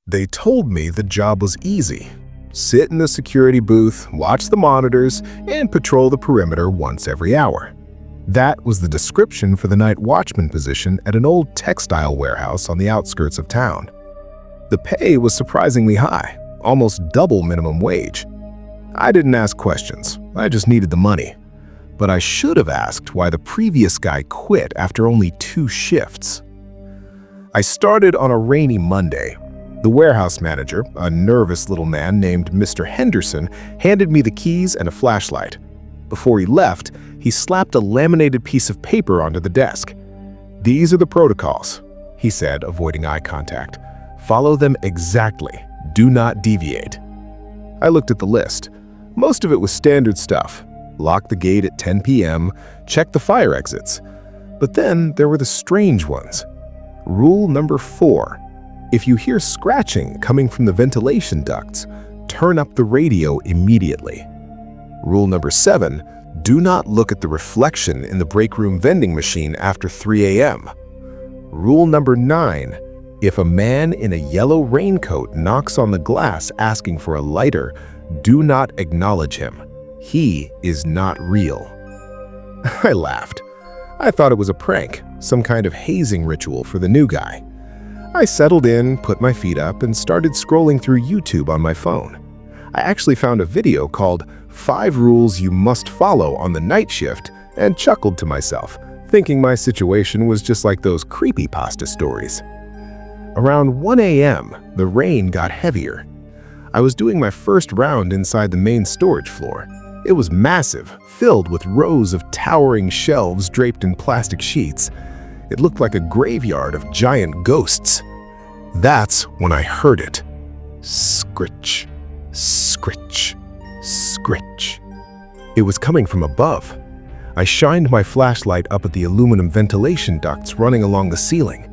They told me the job was easy. Sit in the security booth, watch the monitors, and patrol the perimeter once every hour. That was the description for the night watchman position at an old textile warehouse on the outskirts of town. The pay was surprisingly high, almost double minimum wage. I didn't ask questions, I just needed the money. But I should have asked why the previous guy quit after only 2 shifts. I started on a rainy Monday. The warehouse manager, a nervous little man named Mr. Henderson, handed me the keys and a flashlight. Before he left, he slapped a laminated piece of paper onto the desk. "These are the protocols," he said, avoiding eye contact. "Follow them exactly. Do not deviate." I looked at the list. Most of it was standard stuff. Lock the gate at 10 p.m., check the fire exits. But then there were the strange ones. Rule number 4. If you hear scratching coming from the ventilation ducts, turn up the radio immediately. Rule number 7. Do not look at the reflection in the break room vending machine after 3 a.m. Rule number 9. If a man in a yellow raincoat knocks on the glass asking for a lighter, do not acknowledge him. He is not real. I laughed. I thought it was a prank, some kind of hazing ritual for the new guy. I settled in, put my feet up, and started scrolling through YouTube on my phone. I actually found a video called 5 Rules You Must Follow on the Night Shift and chuckled to myself, thinking my situation was just like those creepypasta stories. Around 1 a.m., the rain got heavier. I was doing my first round inside the main storage floor. It was massive, filled with rows of towering shelves draped in plastic sheets. It looked like a graveyard of giant ghosts. That's when I heard it. Scritch, scritch, scritch. It was coming from above. I shined my flashlight up at the aluminum ventilation ducts running along the ceiling.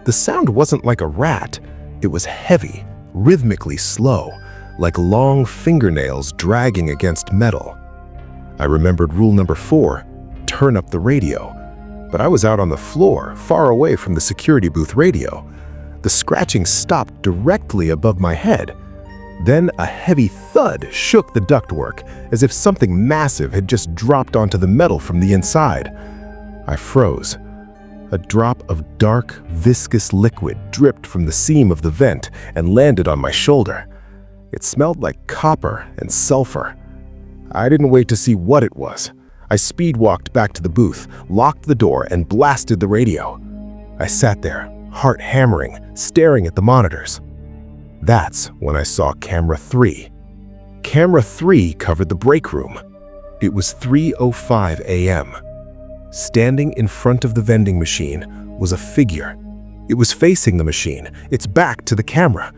The sound wasn't like a rat. It was heavy, rhythmically slow, like long fingernails dragging against metal. I remembered rule number 4, turn up the radio. But I was out on the floor, far away from the security booth radio. The scratching stopped directly above my head. Then a heavy thud shook the ductwork, as if something massive had just dropped onto the metal from the inside. I froze. A drop of dark, viscous liquid dripped from the seam of the vent and landed on my shoulder. It smelled like copper and sulfur. I didn't wait to see what it was. I speed-walked back to the booth, locked the door, and blasted the radio. I sat there, heart hammering, staring at the monitors. That's when I saw camera 3. Camera 3 covered the break room. It was 3:05 a.m. Standing in front of the vending machine was a figure. It was facing the machine, its back to the camera.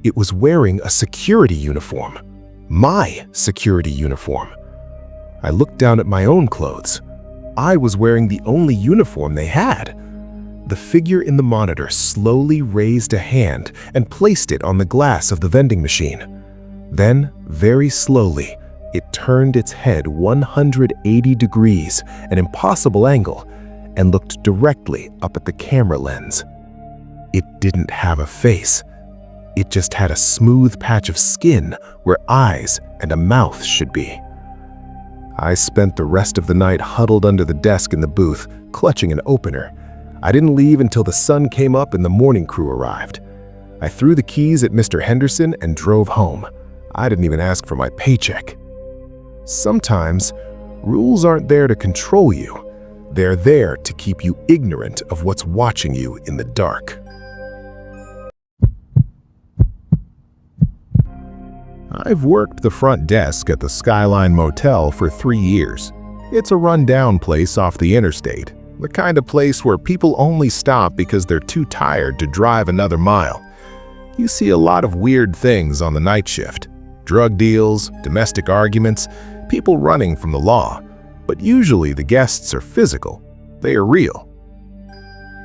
It was wearing a security uniform. My security uniform. I looked down at my own clothes. I was wearing the only uniform they had. The figure in the monitor slowly raised a hand and placed it on the glass of the vending machine. Then, very slowly, it turned its head 180 degrees, an impossible angle, and looked directly up at the camera lens. It didn't have a face. It just had a smooth patch of skin where eyes and a mouth should be. I spent the rest of the night huddled under the desk in the booth, clutching an opener. I didn't leave until the sun came up and the morning crew arrived. I threw the keys at Mr. Henderson and drove home. I didn't even ask for my paycheck. Sometimes, rules aren't there to control you. They're there to keep you ignorant of what's watching you in the dark. I've worked the front desk at the Skyline Motel for 3 years. It's a run-down place off the interstate, the kind of place where people only stop because they're too tired to drive another mile. You see a lot of weird things on the night shift. Drug deals, domestic arguments, people running from the law. But usually the guests are physical. They are real.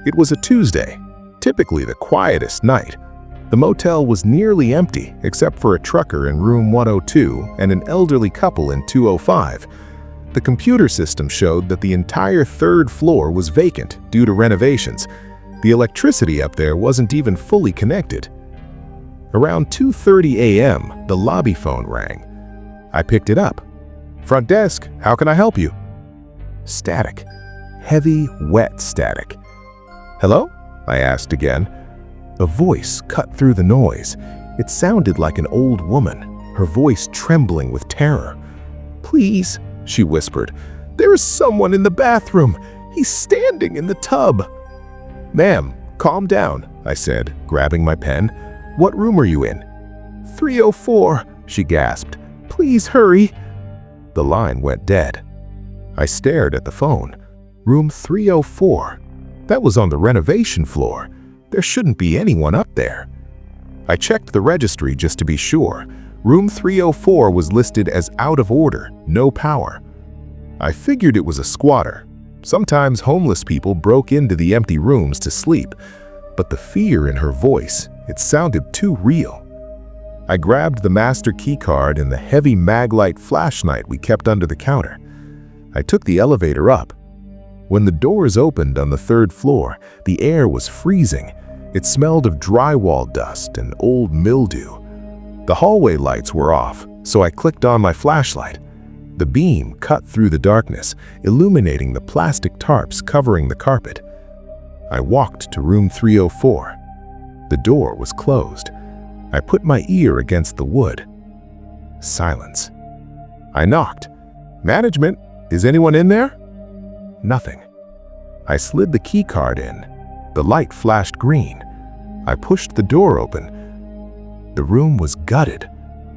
It was a Tuesday, typically the quietest night. The motel was nearly empty except for a trucker in room 102 and an elderly couple in 205. The computer system showed that the entire 3rd floor was vacant due to renovations. The electricity up there wasn't even fully connected. Around 2:30 a.m., the lobby phone rang. I picked it up. "Front desk, how can I help you?" Static. Heavy, wet static. "Hello?" I asked again. A voice cut through the noise. It sounded like an old woman, her voice trembling with terror. "Please," she whispered, "there is someone in the bathroom. He's standing in the tub." "Ma'am, calm down," I said, grabbing my pen. "What room are you in?" 304, she gasped. "Please hurry." The line went dead. I stared at the phone. Room 304. That was on the renovation floor. There shouldn't be anyone up there. I checked the registry just to be sure. Room 304 was listed as out of order, no power. I figured it was a squatter. Sometimes homeless people broke into the empty rooms to sleep, but the fear in her voice, it sounded too real. I grabbed the master key card and the heavy maglite flashlight we kept under the counter. I took the elevator up. When the doors opened on the 3rd floor, the air was freezing. It smelled of drywall dust and old mildew. The hallway lights were off, so I clicked on my flashlight. The beam cut through the darkness, illuminating the plastic tarps covering the carpet. I walked to room 304. The door was closed. I put my ear against the wood. Silence. I knocked. "Management, is anyone in there?" Nothing. I slid the key card in. The light flashed green. I pushed the door open. The room was gutted.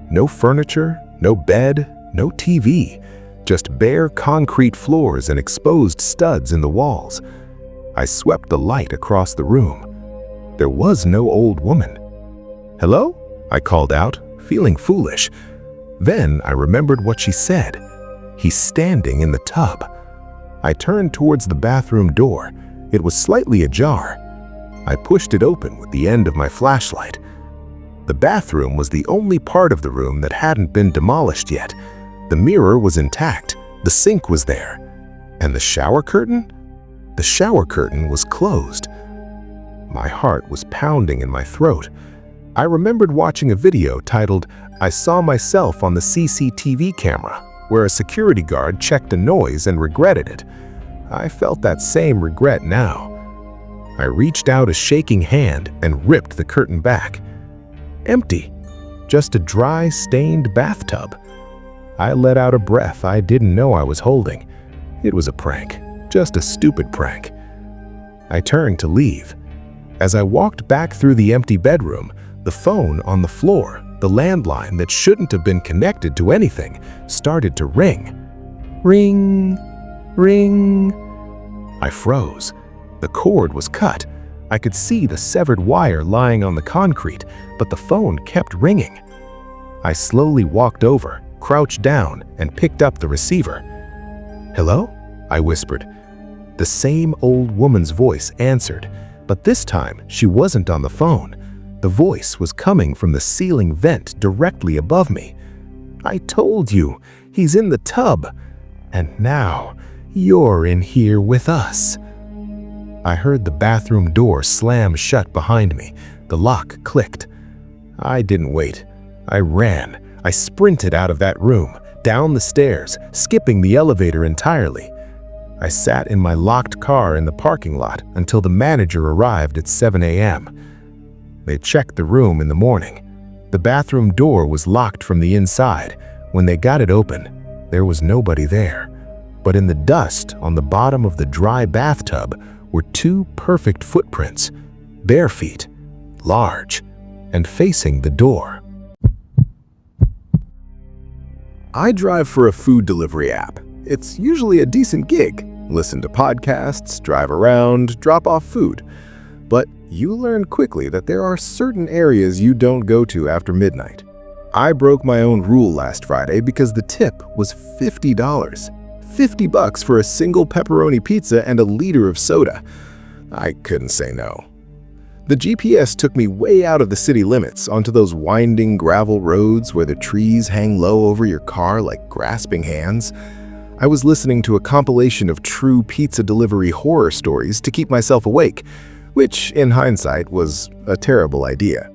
No furniture, no bed, no TV, just bare concrete floors and exposed studs in the walls. I swept the light across the room. There was no old woman. "Hello?" I called out, feeling foolish. Then I remembered what she said. "He's standing in the tub." I turned towards the bathroom door. It was slightly ajar. I pushed it open with the end of my flashlight. The bathroom was the only part of the room that hadn't been demolished yet. The mirror was intact. The sink was there. And the shower curtain? The shower curtain was closed. My heart was pounding in my throat. I remembered watching a video titled, "I Saw Myself on the CCTV Camera," where a security guard checked a noise and regretted it. I felt that same regret now. I reached out a shaking hand and ripped the curtain back. Empty. Just a dry, stained bathtub. I let out a breath I didn't know I was holding. It was a prank. Just a stupid prank. I turned to leave. As I walked back through the empty bedroom, the phone on the floor, the landline that shouldn't have been connected to anything, started to ring. Ring, ring. I froze. The cord was cut. I could see the severed wire lying on the concrete, but the phone kept ringing. I slowly walked over, crouched down, and picked up the receiver. "Hello?" I whispered. The same old woman's voice answered, but this time she wasn't on the phone. The voice was coming from the ceiling vent directly above me. "I told you, he's in the tub. And now, you're in here with us." I heard the bathroom door slam shut behind me. The lock clicked. I didn't wait. I ran. I sprinted out of that room, down the stairs, skipping the elevator entirely. I sat in my locked car in the parking lot until the manager arrived at 7 a.m. They checked the room in the morning. The bathroom door was locked from the inside. When they got it open, there was nobody there. But in the dust on the bottom of the dry bathtub were 2 perfect footprints, bare feet, large, and facing the door. I drive for a food delivery app. It's usually a decent gig. Listen to podcasts, drive around, drop off food. But you learn quickly that there are certain areas you don't go to after midnight. I broke my own rule last Friday because the tip was $50. $50 for a single pepperoni pizza and a liter of soda. I couldn't say no. The GPS took me way out of the city limits onto those winding gravel roads where the trees hang low over your car like grasping hands. I was listening to a compilation of true pizza delivery horror stories to keep myself awake, which, in hindsight, was a terrible idea.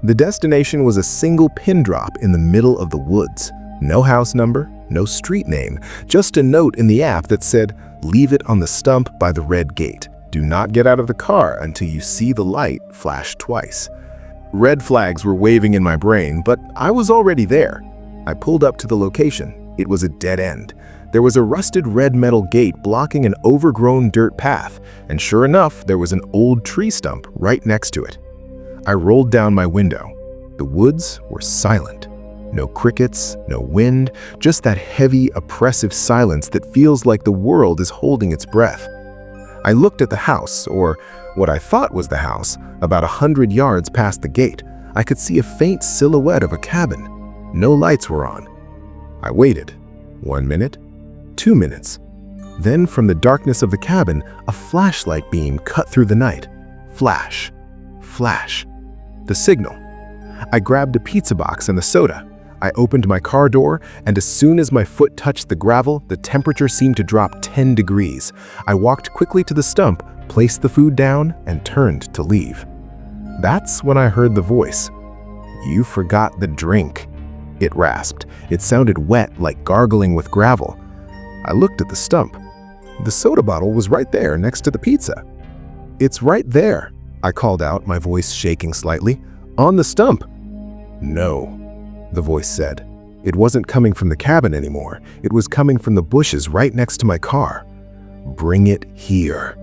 The destination was a single pin drop in the middle of the woods. No house number, no street name, just a note in the app that said, "Leave it on the stump by the red gate. Do not get out of the car until you see the light flash twice." Red flags were waving in my brain, but I was already there. I pulled up to the location. It was a dead end. There was a rusted red metal gate blocking an overgrown dirt path, and sure enough, there was an old tree stump right next to it. I rolled down my window. The woods were silent. No crickets, no wind, just that heavy, oppressive silence that feels like the world is holding its breath. I looked at the house, or what I thought was the house, about 100 yards past the gate. I could see a faint silhouette of a cabin. No lights were on. I waited. 1 minute, 2 minutes. Then from the darkness of the cabin, a flashlight beam cut through the night. Flash, flash. The signal. I grabbed a pizza box and the soda. I opened my car door, and as soon as my foot touched the gravel, the temperature seemed to drop 10 degrees. I walked quickly to the stump, placed the food down, and turned to leave. That's when I heard the voice. "You forgot the drink," it rasped. It sounded wet, like gargling with gravel. I looked at the stump. The soda bottle was right there next to the pizza. "It's right there," I called out, my voice shaking slightly. "On the stump." "No," the voice said. It wasn't coming from the cabin anymore. It was coming from the bushes right next to my car. "Bring it here."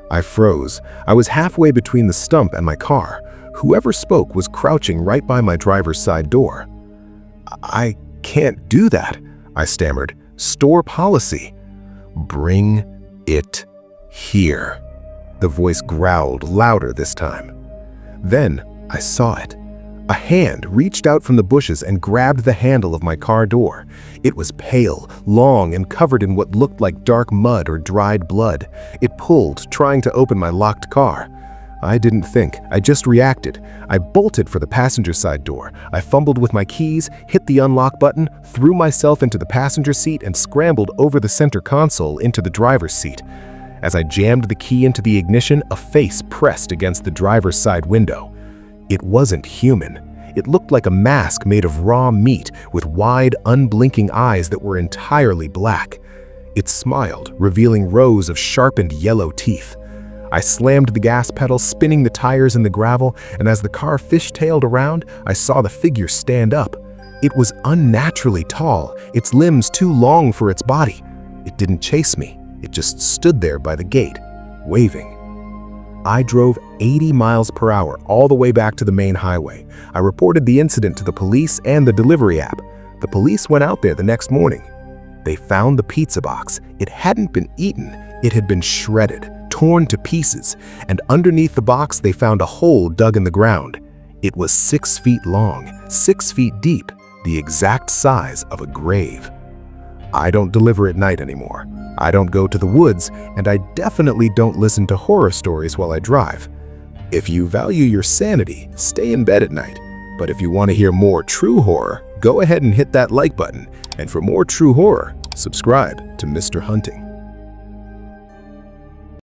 I froze. I was halfway between the stump and my car. Whoever spoke was crouching right by my driver's side door. "I can't do that," I stammered. "Store policy." "Bring it here." The voice growled louder this time. Then I saw it. A hand reached out from the bushes and grabbed the handle of my car door. It was pale, long, and covered in what looked like dark mud or dried blood. It pulled, trying to open my locked car. I didn't think, I just reacted. I bolted for the passenger side door. I fumbled with my keys, hit the unlock button, threw myself into the passenger seat, and scrambled over the center console into the driver's seat. As I jammed the key into the ignition, a face pressed against the driver's side window. It wasn't human. It looked like a mask made of raw meat with wide, unblinking eyes that were entirely black. It smiled, revealing rows of sharpened yellow teeth. I slammed the gas pedal, spinning the tires in the gravel, and as the car fishtailed around, I saw the figure stand up. It was unnaturally tall, its limbs too long for its body. It didn't chase me. It just stood there by the gate, waving. I drove 80 miles per hour all the way back to the main highway. I reported the incident to the police and the delivery app. The police went out there the next morning. They found the pizza box. It hadn't been eaten. It had been shredded, torn to pieces, and underneath the box they found a hole dug in the ground. It was 6 feet long, 6 feet deep, the exact size of a grave. I don't deliver at night anymore. I don't go to the woods, and I definitely don't listen to horror stories while I drive. If you value your sanity, stay in bed at night. But if you want to hear more true horror, go ahead and hit that like button. And for more true horror, subscribe to Mr. Hunting.